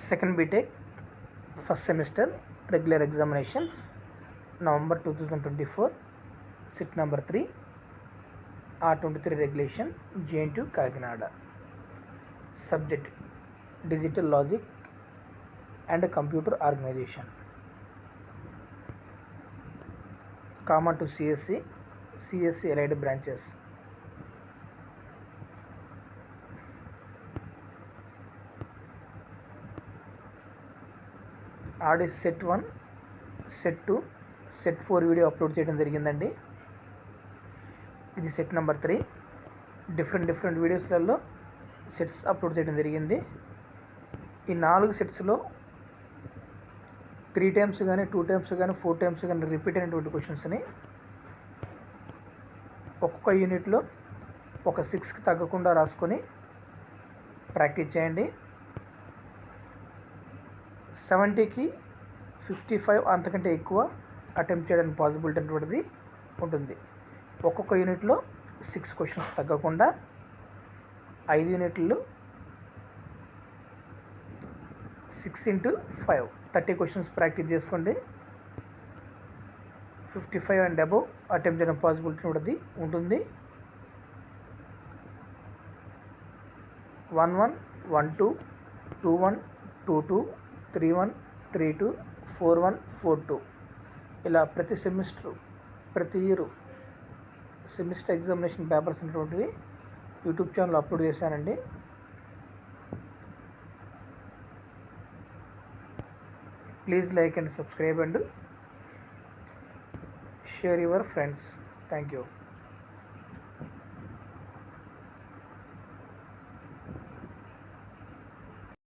Second BTech first semester regular examinations November 2024, sit number 3, R23 regulation, JNTU Kakinada. Subject digital logic and computer organization. Common to CSC allied branches. ఆల్రెడీ set 1, set 2, set 4 video upload చేయడం జరిగిందండి. ఇది set number 3. Different వీడియోస్లలో sets upload చేయడం జరిగింది. ఈ 4 సెట్స్లో 3 times కానీ 2 times కానీ 4 టైమ్స్ కానీ రిపీట్ అయినటువంటి క్వశ్చన్స్ని ఒక్కొక్క యూనిట్లో ఒక 6కి తగ్గకుండా రాసుకొని ప్రాక్టీస్ చేయండి. 70కి 55 అంతకంటే ఎక్కువ అటెంప్ట్ చేయడానికి పాసిబిలిటీ అనేటువంటిది ఉంటుంది. ఒక్కొక్క యూనిట్లో 6 క్వశ్చన్స్ తగ్గకుండా 5 యూనిట్లు 6 × 5 30 క్వశ్చన్స్ ప్రాక్టీస్ చేసుకోండి. 55 అండ్ అబవ్ అటెంప్ట్ చేయడం పాసిబిలిటీ అనేది ఉంటుంది. 11, 12, 21, 22, 31, 32, 41, 42 ఇలా ప్రతి ఇయర్ సెమిస్టర్ ఎగ్జామినేషన్ పేపర్స్ అనేటువంటివి యూట్యూబ్ ఛానల్ అప్లోడ్ చేశానండి. Please like and subscribe and share your friends. Thank you.